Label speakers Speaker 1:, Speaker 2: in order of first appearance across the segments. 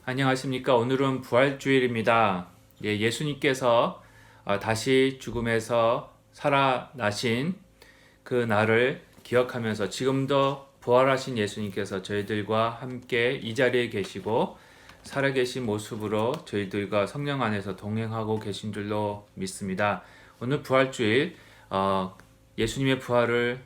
Speaker 1: 안녕하십니까. 오늘은 부활주일입니다. 예수님께서 다시 죽음에서 살아나신 그 날을 기억하면서 지금도 부활하신 예수님께서 저희들과 함께 이 자리에 계시고 살아계신 모습으로 저희들과 성령 안에서 동행하고 계신 줄로 믿습니다. 오늘 부활주일 예수님의 부활을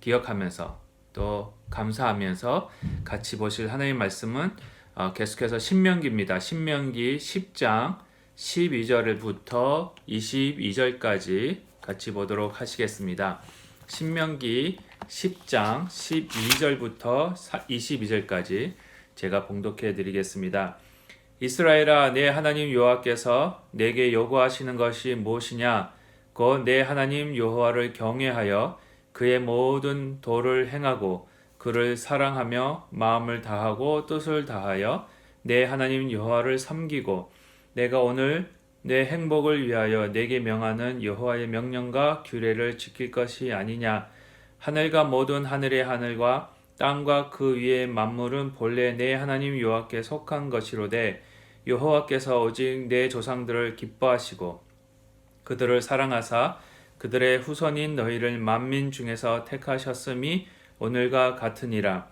Speaker 1: 기억하면서 또 감사하면서 같이 보실 하나님의 말씀은 계속해서 신명기입니다. 신명기 10장 12절부터 22절까지 같이 보도록 하시겠습니다. 신명기 10장 12절부터 22절까지 제가 봉독해 드리겠습니다. 이스라엘아, 내 하나님 여호와께서 내게 요구하시는 것이 무엇이냐? 곧 내 하나님 여호와를 경외하여 그의 모든 도를 행하고 그를 사랑하며 마음을 다하고 뜻을 다하여 내 하나님 여호와를 섬기고 내가 오늘 내 행복을 위하여 내게 명하는 여호와의 명령과 규례를 지킬 것이 아니냐. 하늘과 모든 하늘의 하늘과 땅과 그 위의 만물은 본래 내 하나님 여호와께 속한 것이로되 여호와께서 오직 내 조상들을 기뻐하시고 그들을 사랑하사 그들의 후손인 너희를 만민 중에서 택하셨음이 오늘과 같으니라.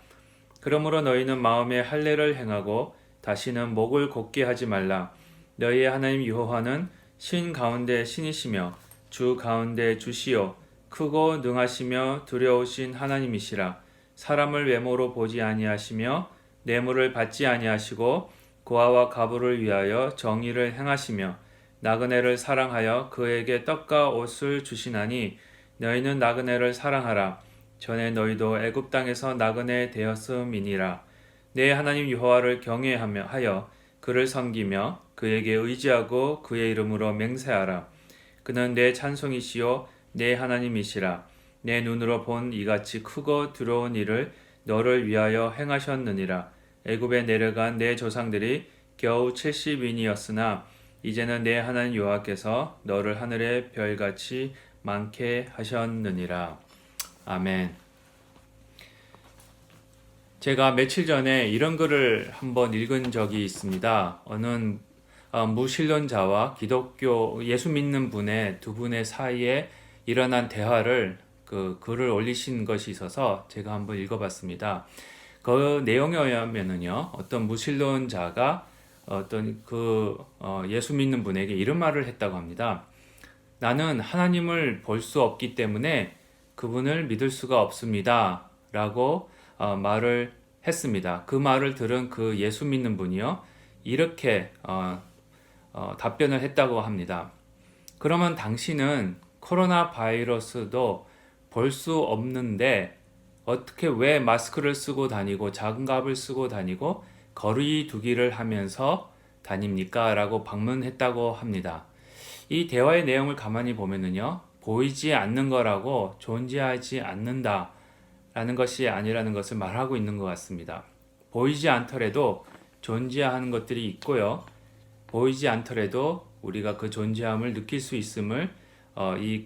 Speaker 1: 그러므로 너희는 마음에 할례를 행하고 다시는 목을 곧게 하지 말라. 너희의 하나님 여호와는 신 가운데 신이시며 주 가운데 주시요 크고 능하시며 두려우신 하나님이시라. 사람을 외모로 보지 아니하시며 뇌물을 받지 아니하시고 고아와 가부를 위하여 정의를 행하시며 나그네를 사랑하여 그에게 떡과 옷을 주시나니 너희는 나그네를 사랑하라. 전에 너희도 애굽 땅에서 나그네 되었음이니라. 내 하나님 여호와를 경외하여 그를 섬기며 그에게 의지하고 그의 이름으로 맹세하라. 그는 내 찬송이시요 내 하나님이시라. 내 눈으로 본 이같이 크고 두려운 일을 너를 위하여 행하셨느니라. 애굽에 내려간 내 조상들이 겨우 70인이었으나 이제는 내 하나님 여호와께서 너를 하늘의 별같이 많게 하셨느니라. 아멘. 제가 며칠 전에 이런 글을 한번 읽은 적이 있습니다. 어느 무신론자와 기독교 예수 믿는 분의 두 분의 사이에 일어난 대화를 그 글을 올리신 것이 있어서 제가 한번 읽어봤습니다. 그 내용에 의하면은요, 어떤 무신론자가 어떤 예수 믿는 분에게 이런 말을 했다고 합니다. 나는 하나님을 볼 수 없기 때문에 그분을 믿을 수가 없습니다. 라고 말을 했습니다. 그 말을 들은 그 예수 믿는 분이요, 이렇게 답변을 했다고 합니다. 그러면 당신은 코로나 바이러스도 볼 수 없는데 어떻게 왜 마스크를 쓰고 다니고 장갑을 쓰고 다니고 거리 두기를 하면서 다닙니까? 라고 방문했다고 합니다. 이 대화의 내용을 가만히 보면은요, 보이지 않는 거라고 존재하지 않는다 라는 것이 아니라는 것을 말하고 있는 것 같습니다. 보이지 않더라도 존재하는 것들이 있고요, 보이지 않더라도 우리가 그 존재함을 느낄 수 있음을 이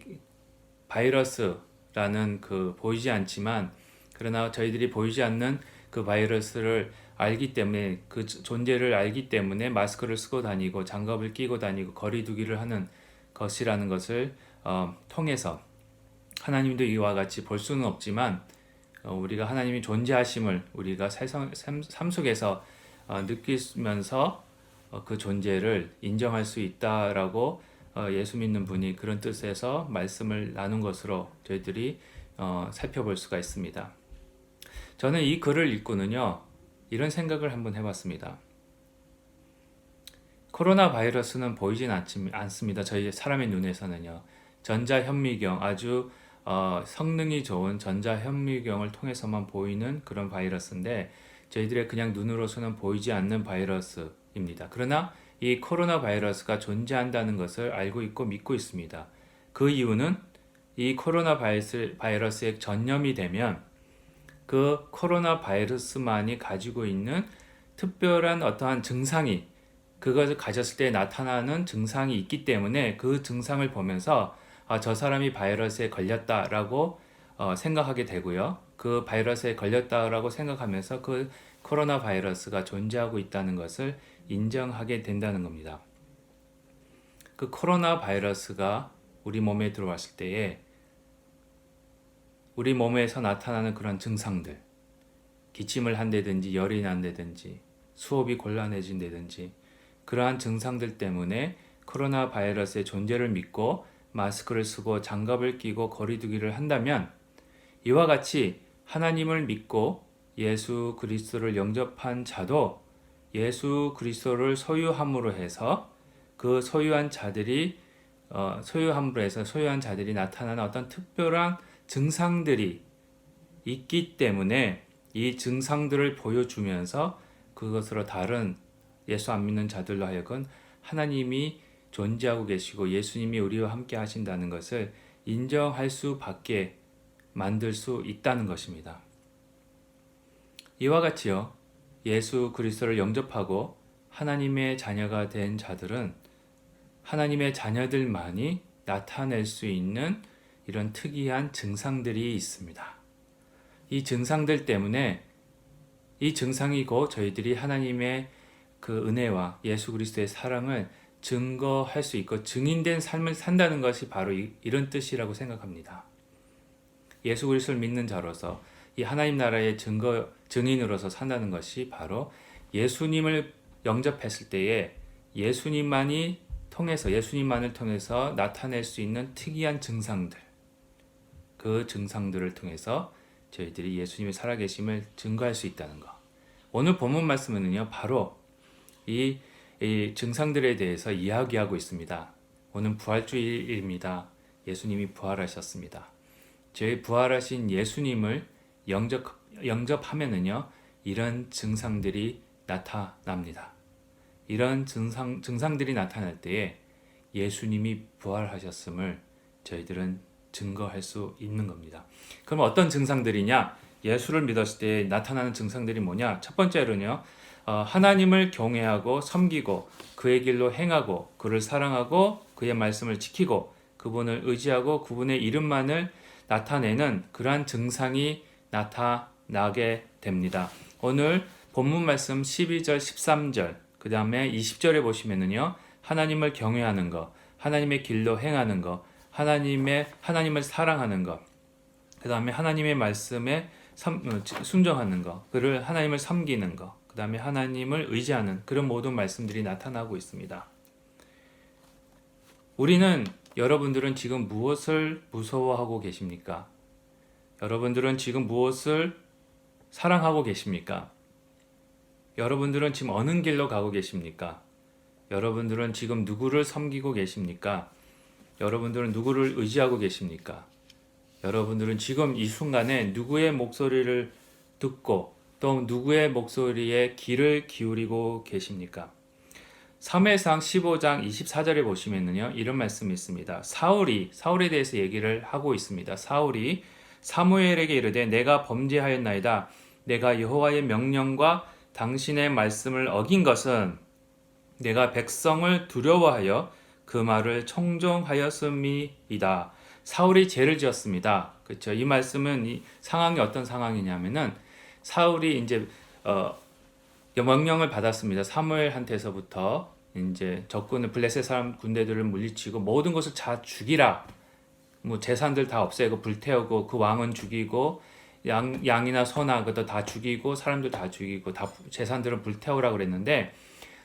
Speaker 1: 바이러스라는 그 보이지 않지만 그러나 저희들이 보이지 않는 그 바이러스를 알기 때문에 그 존재를 알기 때문에 마스크를 쓰고 다니고 장갑을 끼고 다니고 거리 두기를 하는 것이라는 것을 통해서 하나님도 이와 같이 볼 수는 없지만 우리가 하나님이 존재하심을 우리가 삶 속에서 느끼면서 그 존재를 인정할 수 있다라고 예수 믿는 분이 그런 뜻에서 말씀을 나눈 것으로 저희들이 살펴볼 수가 있습니다. 저는 이 글을 읽고는요, 이런 생각을 한번 해봤습니다. 코로나 바이러스는 보이진 않습니다. 저희 사람의 눈에서는요. 전자현미경, 아주 성능이 좋은 전자현미경을 통해서만 보이는 그런 바이러스인데 저희들의 그냥 눈으로서는 보이지 않는 바이러스입니다. 그러나 이 코로나 바이러스가 존재한다는 것을 알고 있고 믿고 있습니다. 그 이유는 이 코로나 바이러스에 전염이 되면 그 코로나 바이러스만이 가지고 있는 특별한 어떠한 증상이 그것을 가졌을 때 나타나는 증상이 있기 때문에 그 증상을 보면서 저 사람이 바이러스에 걸렸다라고 생각하게 되고요. 그 바이러스에 걸렸다라고 생각하면서 그 코로나 바이러스가 존재하고 있다는 것을 인정하게 된다는 겁니다. 그 코로나 바이러스가 우리 몸에 들어왔을 때에 우리 몸에서 나타나는 그런 증상들, 기침을 한다든지 열이 난다든지 수업이 곤란해진다든지 그러한 증상들 때문에 코로나 바이러스의 존재를 믿고 마스크를 쓰고 장갑을 끼고 거리두기를 한다면 이와 같이 하나님을 믿고 예수 그리스도를 영접한 자도 예수 그리스도를 소유함으로 해서 그 소유한 자들이 나타나는 어떤 특별한 증상들이 있기 때문에 이 증상들을 보여주면서 그것으로 다른 예수 안 믿는 자들로 하여금 하나님이 존재하고 계시고 예수님이 우리와 함께 하신다는 것을 인정할 수밖에 만들 수 있다는 것입니다. 이와 같이요, 예수 그리스도를 영접하고 하나님의 자녀가 된 자들은 하나님의 자녀들만이 나타낼 수 있는 이런 특이한 증상들이 있습니다. 이 증상들 때문에 이 증상이 곧 저희들이 하나님의 그 은혜와 예수 그리스도의 사랑을 증거할 수 있고 증인된 삶을 산다는 것이 바로 이런 뜻이라고 생각합니다. 예수 그리스도를 믿는 자로서 이 하나님 나라의 증인으로서 산다는 것이 바로 예수님을 영접했을 때에 예수님만을 통해서 나타낼 수 있는 특이한 증상들, 그 증상들을 통해서 저희들이 예수님의 살아계심을 증거할 수 있다는 것. 오늘 본문 말씀은요, 바로 이 증상들에 대해서 이야기하고 있습니다. 오늘 부활주일입니다. 예수님이 부활하셨습니다. 저희 부활하신 예수님을 영접하면은요, 이런 증상들이 나타납니다. 이런 증상들이 나타날 때에 예수님이 부활하셨음을 저희들은 증거할 수 있는 겁니다. 그럼 어떤 증상들이냐? 예수를 믿었을 때 나타나는 증상들이 뭐냐? 첫 번째로는요, 하나님을 경외하고 섬기고 그의 길로 행하고 그를 사랑하고 그의 말씀을 지키고 그분을 의지하고 그분의 이름만을 나타내는 그러한 증상이 나타나게 됩니다. 오늘 본문 말씀 12절, 13절, 그 다음에 20절에 보시면은요, 하나님을 경외하는 것, 하나님의 길로 행하는 것, 하나님을 사랑하는 것, 그 다음에 하나님의 말씀에 순종하는 것, 그를 하나님을 섬기는 것, 그 다음에 하나님을 의지하는 그런 모든 말씀들이 나타나고 있습니다. 여러분들은 지금 무엇을 무서워하고 계십니까? 여러분들은 지금 무엇을 사랑하고 계십니까? 여러분들은 지금 어느 길로 가고 계십니까? 여러분들은 지금 누구를 섬기고 계십니까? 여러분들은 누구를 의지하고 계십니까? 여러분들은 지금 이 순간에 누구의 목소리를 듣고 또 누구의 목소리에 귀를 기울이고 계십니까? 사무엘상 15장 24절에 보시면요, 이런 말씀이 있습니다. 사울에 대해서 얘기를 하고 있습니다. 사울이 사무엘에게 이르되 내가 범죄하였나이다. 내가 여호와의 명령과 당신의 말씀을 어긴 것은 내가 백성을 두려워하여 그 말을 청종하였음이이다. 사울이 죄를 지었습니다. 그렇죠? 이 말씀은 이 상황이 어떤 상황이냐면은 사울이 이제 명령을 받았습니다. 사무엘한테서부터 이제 적군을 블레셋 사람 군대들을 물리치고 모든 것을 다 죽이라. 뭐 재산들 다 없애고 불태우고 그 왕은 죽이고 양이나 소나 그것도 다 죽이고 사람들 다 죽이고 다 재산들은 불태우라 그랬는데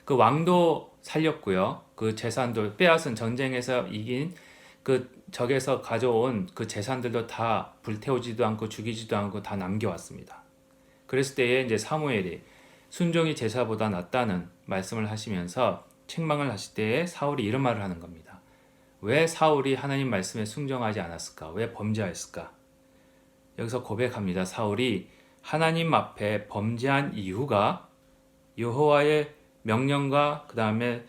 Speaker 1: 그 왕도 살렸고요. 그 재산도 빼앗은 전쟁에서 이긴 그 적에서 가져온 그 재산들도 다 불태우지도 않고 죽이지도 않고 다 남겨왔습니다. 그랬을 때에 이제 사무엘이 순종이 제사보다 낫다는 말씀을 하시면서 책망을 하실 때에 사울이 이런 말을 하는 겁니다. 왜 사울이 하나님 말씀에 순종하지 않았을까? 왜 범죄했을까? 여기서 고백합니다. 사울이 하나님 앞에 범죄한 이유가 여호와의 명령과 그 다음에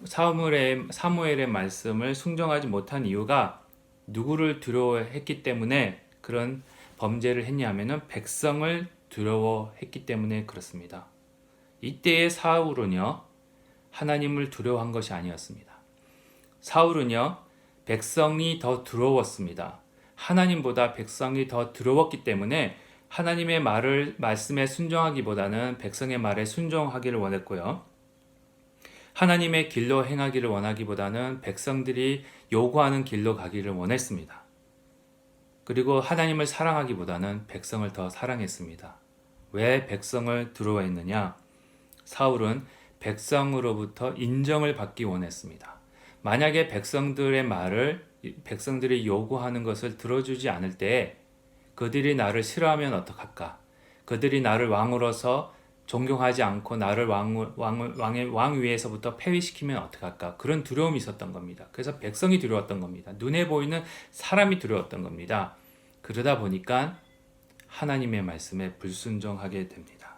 Speaker 1: 사무엘의 말씀을 순종하지 못한 이유가 누구를 두려워했기 때문에 그런 범죄를 했냐면은 백성을 두려워했기 때문에 그렇습니다. 이때의 사울은요, 하나님을 두려워한 것이 아니었습니다. 사울은요, 백성이 더 두려웠습니다. 하나님보다 백성이 더 두려웠기 때문에 하나님의 말씀에 순종하기보다는 백성의 말에 순종하기를 원했고요. 하나님의 길로 행하기를 원하기보다는 백성들이 요구하는 길로 가기를 원했습니다. 그리고 하나님을 사랑하기보다는 백성을 더 사랑했습니다. 왜 백성을 두려워했느냐? 사울은 백성으로부터 인정을 받기 원했습니다. 만약에 백성들이 요구하는 것을 들어주지 않을 때에 그들이 나를 싫어하면 어떡할까? 그들이 나를 왕으로서 존경하지 않고 나를 왕 위에서부터 폐위시키면 어떡할까? 그런 두려움이 있었던 겁니다. 그래서 백성이 두려웠던 겁니다. 눈에 보이는 사람이 두려웠던 겁니다. 그러다 보니까 하나님의 말씀에 불순종하게 됩니다.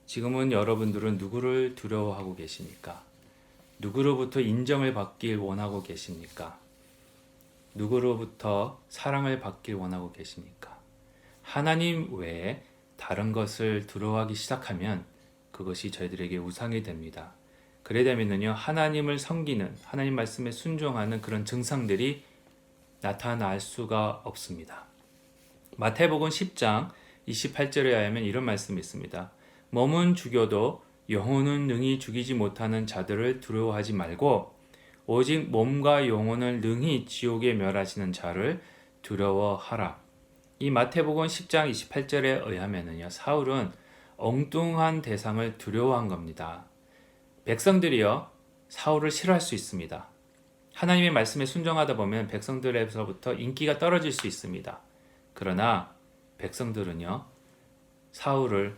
Speaker 1: 지금은 여러분들은 누구를 두려워하고 계십니까? 누구로부터 인정을 받길 원하고 계십니까? 누구로부터 사랑을 받길 원하고 계십니까? 하나님 외에 다른 것을 두려워하기 시작하면 그것이 저희들에게 우상이 됩니다. 그래 되면요, 하나님을 섬기는, 하나님 말씀에 순종하는 그런 증상들이 나타날 수가 없습니다. 마태복음 10장 28절에 의하면 이런 말씀이 있습니다. 몸은 죽여도 영혼은 능히 죽이지 못하는 자들을 두려워하지 말고 오직 몸과 영혼을 능히 지옥에 멸하시는 자를 두려워하라. 이 마태복음 10장 28절에 의하면요, 사울은 엉뚱한 대상을 두려워한 겁니다. 백성들이요, 사울을 싫어할 수 있습니다. 하나님의 말씀에 순종하다 보면 백성들에서부터 인기가 떨어질 수 있습니다. 그러나 백성들은요, 사울을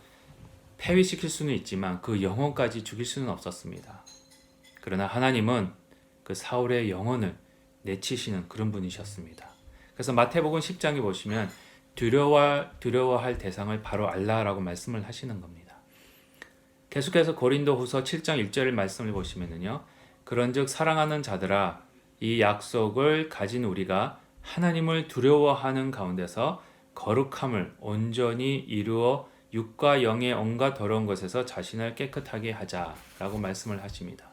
Speaker 1: 폐위시킬 수는 있지만 그 영혼까지 죽일 수는 없었습니다. 그러나 하나님은 그 사울의 영혼을 내치시는 그런 분이셨습니다. 그래서 마태복음 10장에 보시면 두려워할 대상을 바로 알라라고 말씀을 하시는 겁니다. 계속해서 고린도후서 7장 1절 말씀을 보시면요, 그런즉 사랑하는 자들아, 이 약속을 가진 우리가 하나님을 두려워하는 가운데서 거룩함을 온전히 이루어 육과 영의 온갖 더러운 것에서 자신을 깨끗하게 하자라고 말씀을 하십니다.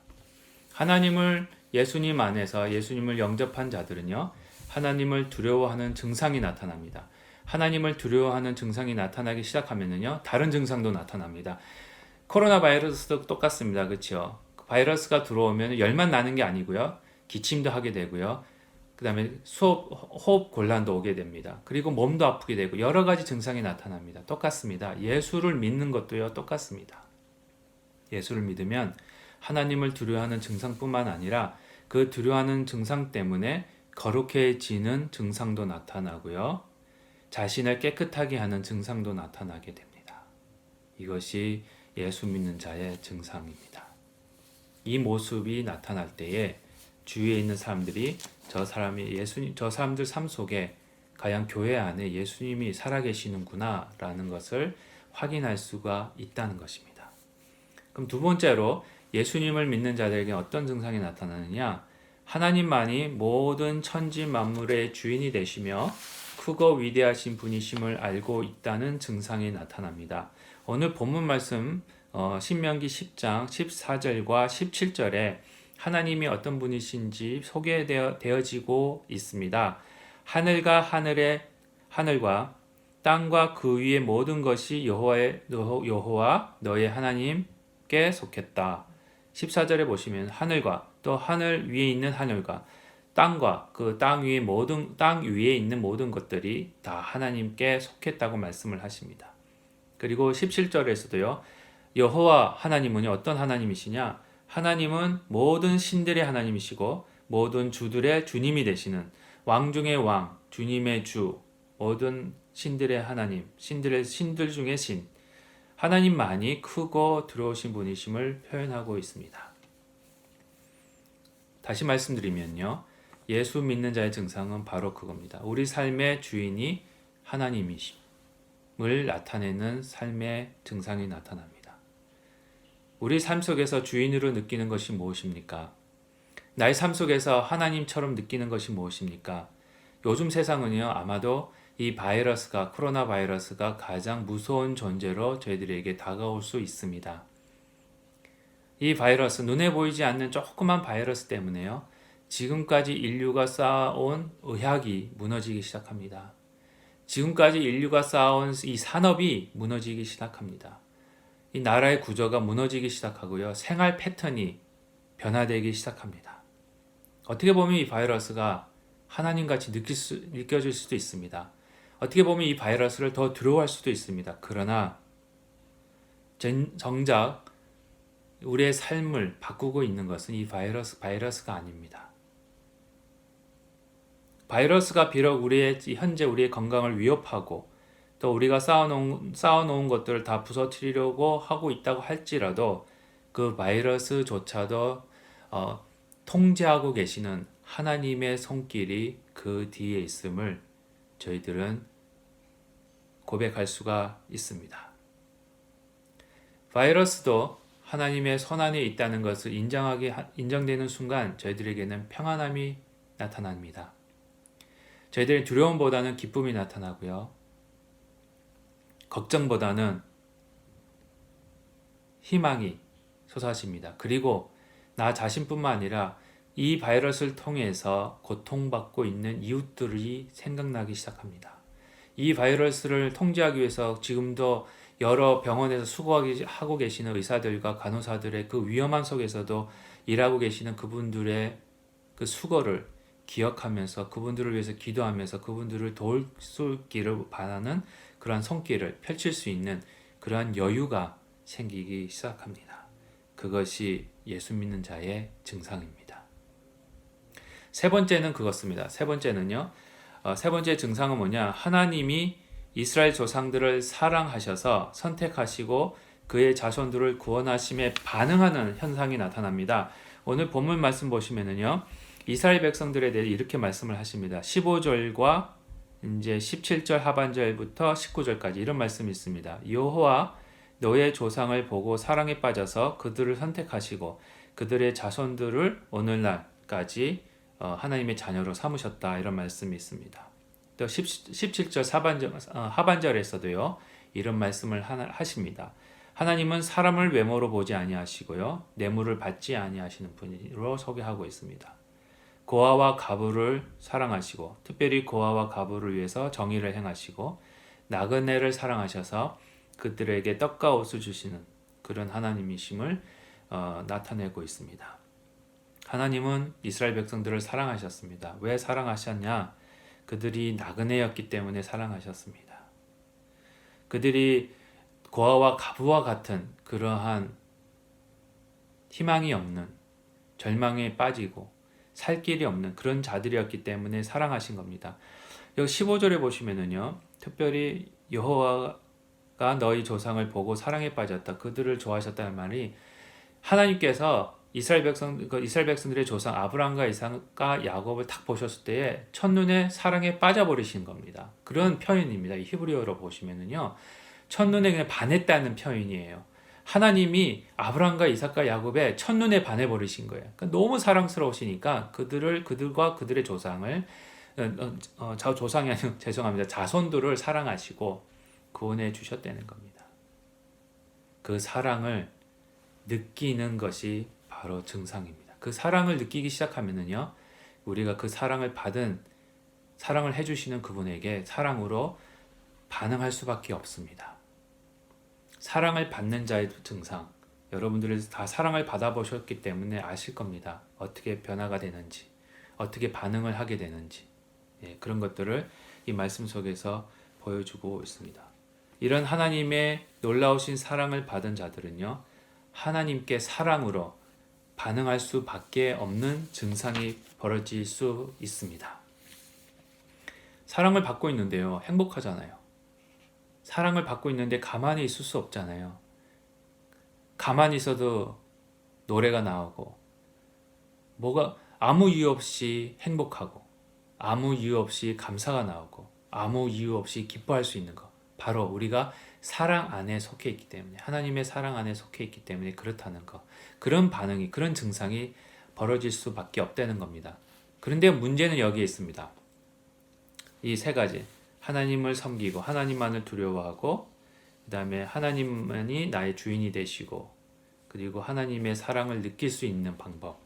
Speaker 1: 예수님 안에서 예수님을 영접한 자들은요, 하나님을 두려워하는 증상이 나타납니다. 하나님을 두려워하는 증상이 나타나기 시작하면요, 다른 증상도 나타납니다. 코로나 바이러스도 똑같습니다. 그렇죠? 바이러스가 들어오면 열만 나는 게 아니고요, 기침도 하게 되고요, 그 다음에 호흡 곤란도 오게 됩니다. 그리고 몸도 아프게 되고 여러 가지 증상이 나타납니다. 똑같습니다. 예수를 믿는 것도요, 똑같습니다. 예수를 믿으면 하나님을 두려워하는 증상뿐만 아니라 그 두려워하는 증상 때문에 거룩해지는 증상도 나타나고요, 자신을 깨끗하게 하는 증상도 나타나게 됩니다. 이것이 예수 믿는 자의 증상입니다. 이 모습이 나타날 때에 주위에 있는 사람들이 저 사람들 삶 속에 과연 교회 안에 예수님이 살아계시는구나 라는 것을 확인할 수가 있다는 것입니다. 그럼 두 번째로 예수님을 믿는 자들에게 어떤 증상이 나타나느냐? 하나님만이 모든 천지 만물의 주인이 되시며 크고 위대하신 분이심을 알고 있다는 증상이 나타납니다. 오늘 본문 말씀 신명기 10장 14절과 17절에 하나님이 어떤 분이신지 소개되어지고 있습니다. 하늘과 땅과 그 위의 모든 것이 여호와 너의 하나님께 속했다. 14절에 보시면 하늘과 또 하늘 위에 있는 하늘과 땅과 그 땅 위에 있는 모든 것들이 다 하나님께 속했다고 말씀을 하십니다. 그리고 17절에서도요, 여호와 하나님은 어떤 하나님이시냐? 하나님은 모든 신들의 하나님이시고 모든 주들의 주님이 되시는 왕 중의 왕, 주님의 주, 모든 신들의 하나님, 신들 중의 신, 하나님만이 크고 두려우신 분이심을 표현하고 있습니다. 다시 말씀드리면요, 예수 믿는 자의 증상은 바로 그겁니다. 우리 삶의 주인이 하나님이심을 나타내는 삶의 증상이 나타납니다. 우리 삶 속에서 주인으로 느끼는 것이 무엇입니까? 나의 삶 속에서 하나님처럼 느끼는 것이 무엇입니까? 요즘 세상은요, 아마도 이 코로나 바이러스가 가장 무서운 존재로 저희들에게 다가올 수 있습니다. 이 바이러스, 눈에 보이지 않는 조그만 바이러스 때문에요, 지금까지 인류가 쌓아온 의학이 무너지기 시작합니다. 지금까지 인류가 쌓아온 이 산업이 무너지기 시작합니다. 이 나라의 구조가 무너지기 시작하고요. 생활 패턴이 변화되기 시작합니다. 어떻게 보면 이 바이러스가 하나님같이 느껴질 수도 있습니다. 어떻게 보면 이 바이러스를 더 두려워할 수도 있습니다. 그러나 정작 우리의 삶을 바꾸고 있는 것은 이 바이러스가 아닙니다. 바이러스가 비록 현재 우리의 건강을 위협하고 또 우리가 쌓아놓은 것들을 다 부서뜨리려고 하고 있다고 할지라도 그 바이러스조차도 통제하고 계시는 하나님의 손길이 그 뒤에 있음을 저희들은 고백할 수가 있습니다. 바이러스도 하나님의 손안에 있다는 것을 인정되는 순간 저희들에게는 평안함이 나타납니다. 저희들의 두려움보다는 기쁨이 나타나고요. 걱정보다는 희망이 솟아집니다. 그리고 나 자신뿐만 아니라 이 바이러스를 통해서 고통받고 있는 이웃들이 생각나기 시작합니다. 이 바이러스를 통제하기 위해서 지금도 여러 병원에서 수고하고 계시는 의사들과 간호사들의 그 위험한 속에서도 일하고 계시는 그분들의 그 수고를 기억하면서 그분들을 위해서 기도하면서 그분들을 도울 수 있기를 바라는 그러한 손길을 펼칠 수 있는 그러한 여유가 생기기 시작합니다. 그것이 예수 믿는 자의 증상입니다. 세 번째는 그것입니다. 세 번째는요. 세 번째 증상은 뭐냐? 하나님이 이스라엘 조상들을 사랑하셔서 선택하시고 그의 자손들을 구원하심에 반응하는 현상이 나타납니다. 오늘 본문 말씀 보시면은요. 이스라엘 백성들에 대해 이렇게 말씀을 하십니다. 15절과 이제 17절 하반절부터 19절까지 이런 말씀이 있습니다. 여호와 너의 조상을 보고 사랑에 빠져서 그들을 선택하시고 그들의 자손들을 오늘날까지 하나님의 자녀로 삼으셨다. 이런 말씀이 있습니다. 또 17절 하반절에서도요. 이런 말씀을 하십니다. 하나님은 사람을 외모로 보지 아니하시고요. 뇌물을 받지 아니하시는 분으로 소개하고 있습니다. 고아와 과부를 사랑하시고 특별히 고아와 과부를 위해서 정의를 행하시고 나그네를 사랑하셔서 그들에게 떡과 옷을 주시는 그런 하나님이심을 나타내고 있습니다. 하나님은 이스라엘 백성들을 사랑하셨습니다. 왜 사랑하셨냐? 그들이 나그네였기 때문에 사랑하셨습니다. 그들이 고아와 과부와 같은 그러한 희망이 없는 절망에 빠지고 살 길이 없는 그런 자들이었기 때문에 사랑하신 겁니다. 여기 15절에 보시면은요. 특별히 여호와가 너희 조상을 보고 사랑에 빠졌다. 그들을 좋아하셨다는 말이 하나님께서 이스라엘 백성들의 조상 아브라함과 이삭과 야곱을 딱 보셨을 때에 첫눈에 사랑에 빠져버리신 겁니다. 그런 표현입니다. 이 히브리어로 보시면은요. 첫눈에 그냥 반했다는 표현이에요. 하나님이 아브라함과 이삭과 야곱의 첫눈에 반해버리신 거예요. 그러니까 너무 사랑스러우시니까 그들과 그들의 조상을 조상이 아니고 죄송합니다. 자손들을 사랑하시고 구원해 주셨다는 겁니다. 그 사랑을 느끼는 것이 바로 증상입니다. 그 사랑을 느끼기 시작하면은요, 우리가 그 사랑을 해주시는 그분에게 사랑으로 반응할 수밖에 없습니다. 사랑을 받는 자의 증상, 여러분들이 다 사랑을 받아보셨기 때문에 아실 겁니다. 어떻게 변화가 되는지, 어떻게 반응을 하게 되는지, 그런 것들을 이 말씀 속에서 보여주고 있습니다. 이런 하나님의 놀라우신 사랑을 받은 자들은요, 하나님께 사랑으로 반응할 수밖에 없는 증상이 벌어질 수 있습니다. 사랑을 받고 있는데요, 행복하잖아요. 사랑을 받고 있는데 가만히 있을 수 없잖아요. 가만히 있어도 노래가 나오고 아무 이유 없이 행복하고 아무 이유 없이 감사가 나오고 아무 이유 없이 기뻐할 수 있는 것, 바로 우리가 사랑 안에 속해 있기 때문에, 하나님의 사랑 안에 속해 있기 때문에 그렇다는 것, 그런 반응이, 그런 증상이 벌어질 수밖에 없다는 겁니다. 그런데 문제는 여기에 있습니다. 이 세 가지, 하나님을 섬기고 하나님만을 두려워하고 그 다음에 하나님만이 나의 주인이 되시고 그리고 하나님의 사랑을 느낄 수 있는 방법,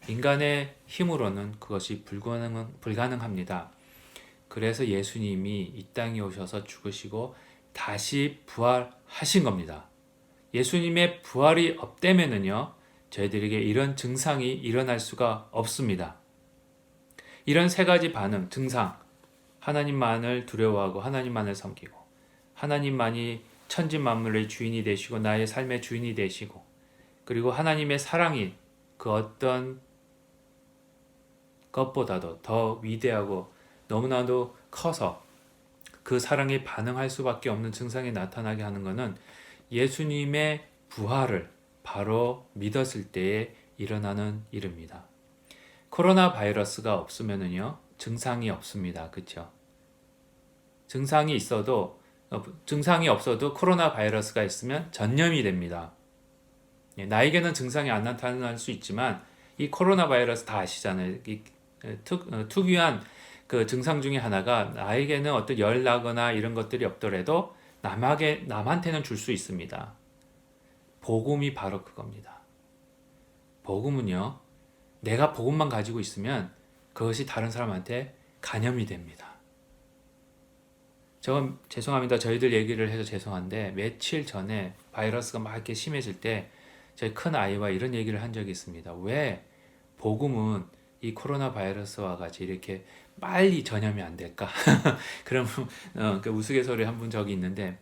Speaker 1: 인간의 힘으로는 그것이 불가능합니다. 그래서 예수님이 이 땅에 오셔서 죽으시고 다시 부활하신 겁니다. 예수님의 부활이 없다면은요, 저희들에게 이런 증상이 일어날 수가 없습니다. 이런 세 가지 반응, 증상, 하나님만을 두려워하고 하나님만을 섬기고 하나님만이 천지 만물의 주인이 되시고 나의 삶의 주인이 되시고 그리고 하나님의 사랑이 그 어떤 것보다도 더 위대하고 너무나도 커서 그 사랑에 반응할 수밖에 없는 증상이 나타나게 하는 것은 예수님의 부활을 바로 믿었을 때에 일어나는 일입니다. 코로나 바이러스가 없으면은요, 증상이 없습니다. 그렇죠? 증상이 없어도 코로나 바이러스가 있으면 전염이 됩니다. 나에게는 증상이 안 나타날 수 있지만 이 코로나 바이러스 다 아시잖아요. 특유한 그 증상 중에 하나가 나에게는 어떤 열 나거나 이런 것들이 없더라도 남한테는 줄 수 있습니다. 복음이 바로 그겁니다. 복음은요, 내가 복음만 가지고 있으면 그것이 다른 사람한테 간염이 됩니다. 죄송합니다. 저희들 얘기를 해서 죄송한데 며칠 전에 바이러스가 막 이렇게 심해질 때 저희 큰 아이와 이런 얘기를 한 적이 있습니다. 왜 복음은 이 코로나 바이러스와 같이 이렇게 빨리 전염이 안 될까? 그럼 그 우스갯소리 한 번 적이 있는데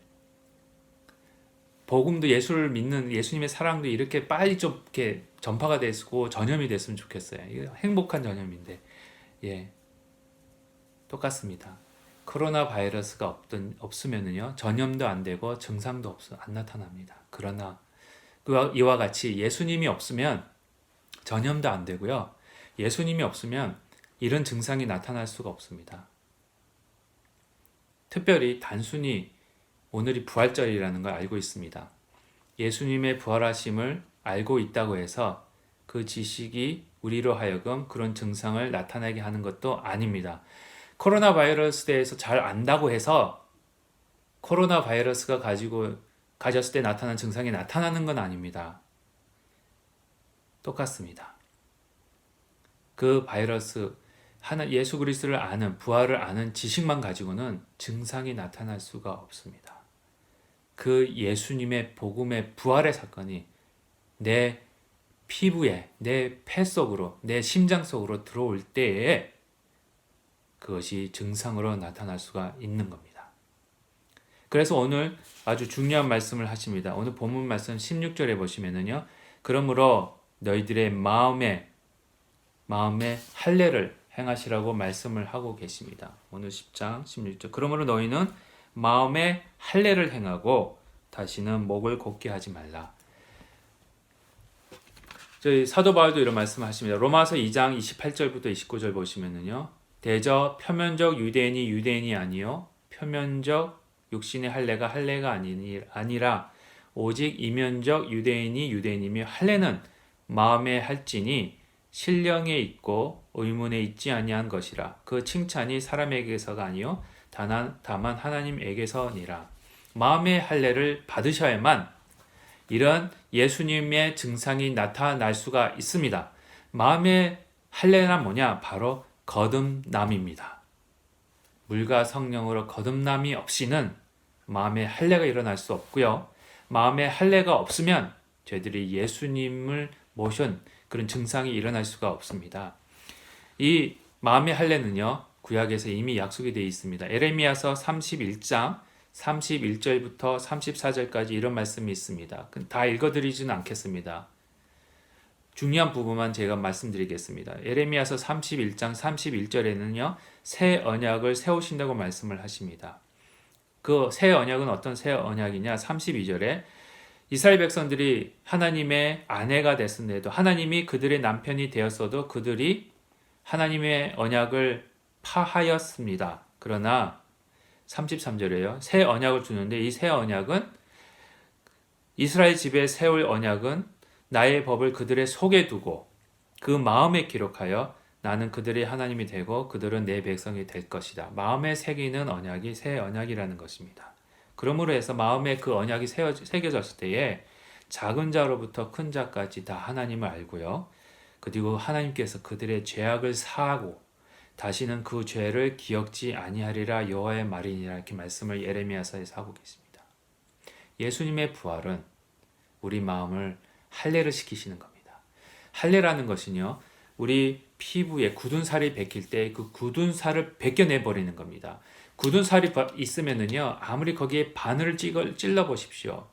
Speaker 1: 복음도 예수를 믿는 예수님의 사랑도 이렇게 빨리 좀 이렇게 전파가 됐고 전염이 됐으면 좋겠어요. 이거 행복한 전염인데 예 똑같습니다. 코로나 바이러스가 없으면은요 전염도 안 되고 증상도 안 나타납니다. 그러나 이와 같이 예수님이 없으면 전염도 안 되고요. 예수님이 없으면 이런 증상이 나타날 수가 없습니다. 특별히 단순히 오늘이 부활절이라는 걸 알고 있습니다. 예수님의 부활하심을 알고 있다고 해서 그 지식이 우리로 하여금 그런 증상을 나타나게 하는 것도 아닙니다. 코로나 바이러스에 대해서 잘 안다고 해서 코로나 바이러스가 가졌을 때 나타난 증상이 나타나는 건 아닙니다. 똑같습니다. 그 바이러스, 예수 그리스도를 아는, 부활을 아는 지식만 가지고는 증상이 나타날 수가 없습니다. 그 예수님의 복음의 부활의 사건이 내 피부에, 내 폐 속으로, 내 심장 속으로 들어올 때에 그것이 증상으로 나타날 수가 있는 겁니다. 그래서 오늘 아주 중요한 말씀을 하십니다. 오늘 본문 말씀 16절에 보시면은요. 그러므로 너희들의 마음에 할례를 행하시라고 말씀을 하고 계십니다. 오늘 10장 16절. 그러므로 너희는 마음에 할례를 행하고 다시는 목을 곧게 하지 말라. 저희 사도 바울도 이런 말씀을 하십니다. 로마서 2장 28절부터 29절 보시면은요. 대저 표면적 유대인이 유대인이 아니요 표면적 육신의 할례가 아니라 오직 이면적 유대인이 유대인이며 할례는 마음에 할지니 신령에 있고 의문에 있지 아니한 것이라. 그 칭찬이 사람에게서가 아니요 다만 하나님에게서니라. 마음의 할례를 받으셔야만 이런 예수님의 증상이 나타날 수가 있습니다. 마음의 할례란 뭐냐? 바로 거듭남입니다. 물과 성령으로 거듭남이 없이는 마음의 할례가 일어날 수 없고요. 마음의 할례가 없으면 저희들이 예수님을 모신 그런 증상이 일어날 수가 없습니다. 이 마음의 할례는요. 구약에서 이미 약속이 되어 있습니다. 에레미야서 31장 31절부터 34절까지 이런 말씀이 있습니다. 다 읽어드리지는 않겠습니다. 중요한 부분만 제가 말씀드리겠습니다. 에레미야서 31장 31절에는요. 새 언약을 세우신다고 말씀을 하십니다. 그 새 언약은 어떤 새 언약이냐? 32절에 이스라엘 백성들이 하나님의 아내가 됐음에도 하나님이 그들의 남편이 되었어도 그들이 하나님의 언약을 파하였습니다. 그러나 33절에요. 새 언약을 주는데 이 새 언약은 이스라엘 집에 세울 언약은 나의 법을 그들의 속에 두고 그 마음에 기록하여 나는 그들의 하나님이 되고 그들은 내 백성이 될 것이다. 마음에 새기는 언약이 새 언약이라는 것입니다. 그러므로 해서 마음에 그 언약이 새겨졌을 때에 작은 자로부터 큰 자까지 다 하나님을 알고요. 그리고 하나님께서 그들의 죄악을 사하고 다시는 그 죄를 기억지 아니하리라 여호와의 말이니라 이렇게 말씀을 예레미야서에서 하고 계십니다. 예수님의 부활은 우리 마음을 할례를 시키시는 겁니다. 할례라는 것은요, 우리 피부에 굳은 살이 벗길 때 그 굳은 살을 벗겨내 버리는 겁니다. 굳은 살이 있으면은요, 아무리 거기에 바늘을 찔러 보십시오.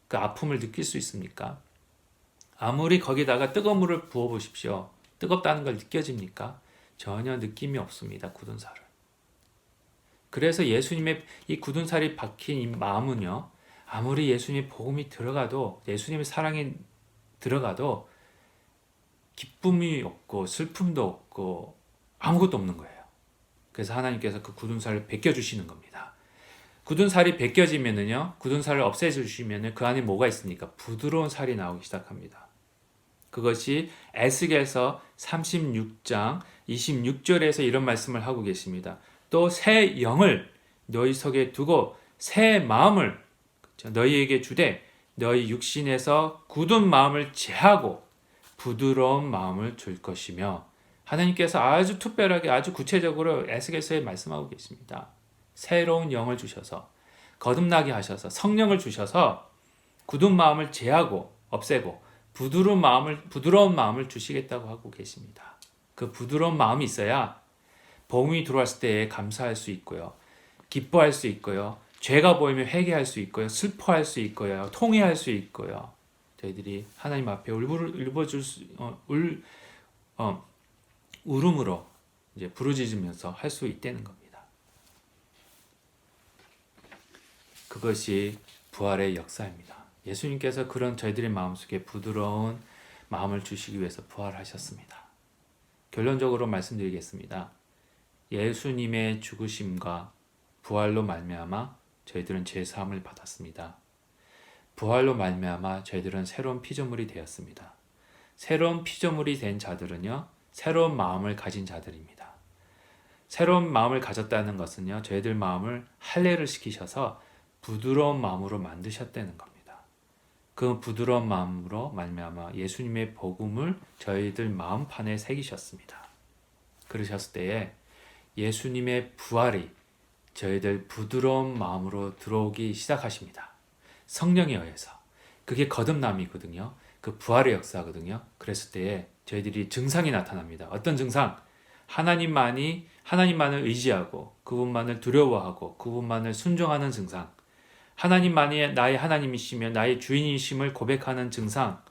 Speaker 1: 그 아픔을 느낄 수 있습니까? 아무리 거기다가 뜨거운 물을 부어 보십시오. 뜨겁다는 걸 느껴집니까? 전혀 느낌이 없습니다. 굳은 살을. 그래서 예수님의 이 굳은 살이 박힌 이 마음은요, 아무리 예수님의 복음이 들어가도, 예수님의 사랑이 들어가도 기쁨이 없고 슬픔도 없고 아무것도 없는 거예요. 그래서 하나님께서 그 굳은 살을 벗겨주시는 겁니다. 굳은 살이 벗겨지면은요, 굳은 살을 없애주시면은 그 안에 뭐가 있습니까? 부드러운 살이 나오기 시작합니다. 그것이 에스겔서 36장 26절에서 이런 말씀을 하고 계십니다. 또 새 영을 너희 속에 두고 새 마음을 너희에게 주되 너희 육신에서 굳은 마음을 제하고 부드러운 마음을 줄 것이며, 하나님께서 아주 특별하게 아주 구체적으로 에스겔서에 말씀하고 계십니다. 새로운 영을 주셔서 거듭나게 하셔서 성령을 주셔서 굳은 마음을 제하고 없애고 부드러운 마음을 주시겠다고 하고 계십니다. 그 부드러운 마음이 있어야 복음이 들어왔을 때 감사할 수 있고요, 기뻐할 수 있고요, 죄가 보이면 회개할 수 있고요, 슬퍼할 수 있고요, 통회할 수 있고요, 저희들이 하나님 앞에 울음으로 이제 부르짖으면서 할 수 있다는 겁니다. 그것이 부활의 역사입니다. 예수님께서 그런 저희들의 마음속에 부드러운 마음을 주시기 위해서 부활하셨습니다. 결론적으로 말씀드리겠습니다. 예수님의 죽으심과 부활로 말미암아 저희들은 죄 사함을 받았습니다. 부활로 말미암아 저희들은 새로운 피조물이 되었습니다. 새로운 피조물이 된 자들은요, 새로운 마음을 가진 자들입니다. 새로운 마음을 가졌다는 것은요, 저희들 마음을 할례를 시키셔서 부드러운 마음으로 만드셨다는 겁니다. 그 부드러운 마음으로 말미암아 예수님의 복음을 저희들 마음판에 새기셨습니다. 그러셨을 때에 예수님의 부활이 저희들 부드러운 마음으로 들어오기 시작하십니다. 성령에 의해서. 그게 거듭남이거든요. 그 부활의 역사거든요. 그랬을 때에 저희들이 증상이 나타납니다. 어떤 증상? 하나님만을 의지하고 그분만을 두려워하고 그분만을 순종하는 증상. 하나님만이 나의 하나님이시며 나의 주인이심을 고백하는 증상.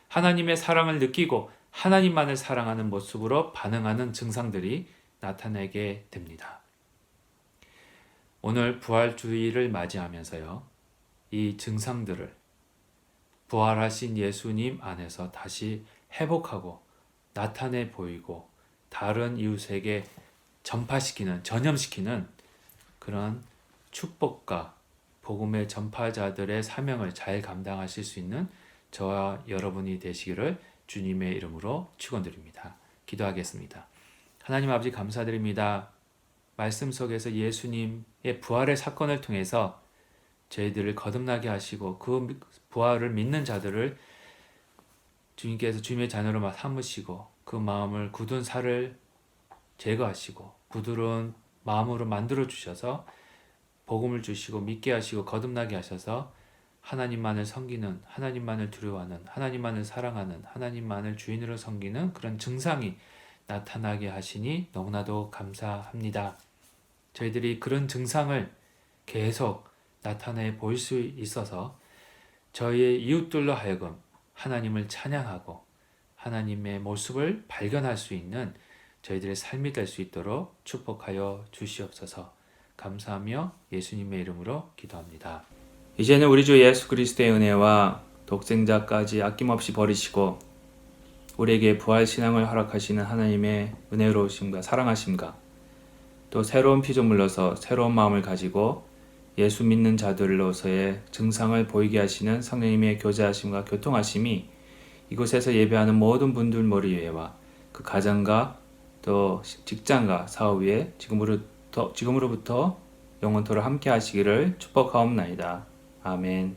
Speaker 1: 하나님의 사랑을 느끼고 하나님만을 사랑하는 모습으로 반응하는 증상들이 나타나게 됩니다. 오늘 부활주의를 맞이하면서요, 이 증상들을 부활하신 예수님 안에서 다시 회복하고 나타내 보이고 다른 이웃에게 전염시키는 그런 축복과 복음의 전파자들의 사명을 잘 감당하실 수 있는 저와 여러분이 되시기를 주님의 이름으로 축원드립니다. 기도하겠습니다. 하나님 아버지 감사드립니다. 말씀 속에서 예수님의 부활의 사건을 통해서 저희들을 거듭나게 하시고 그 부활을 믿는 자들을 주님께서 주님의 자녀로 삼으시고 그 마음을 굳은 살을 제거하시고 부드러운 마음으로 만들어 주셔서 복음을 주시고 믿게 하시고 거듭나게 하셔서 하나님만을 섬기는, 하나님만을 두려워하는, 하나님만을 사랑하는, 하나님만을 주인으로 섬기는 그런 증상이 나타나게 하시니 너무나도 감사합니다. 저희들이 그런 증상을 계속 나타내 보일 수 있어서 저희의 이웃들로 하여금 하나님을 찬양하고 하나님의 모습을 발견할 수 있는 저희들의 삶이 될 수 있도록 축복하여 주시옵소서. 감사하며 예수님의 이름으로 기도합니다. 이제는 우리 주 예수 그리스도의 은혜와 독생자까지 아낌없이 버리시고 우리에게 부활신앙을 허락하시는 하나님의 은혜로우심과 사랑하심과 또 새로운 피조물로서 새로운 마음을 가지고 예수 믿는 자들로서의 증상을 보이게 하시는 성령님의 교제하심과 교통하심이 이곳에서 예배하는 모든 분들 머리 위에와 그 가정과 또 직장과 사업 위에 지금으로부터 영원토록 함께 하시기를 축복하옵나이다. 아멘.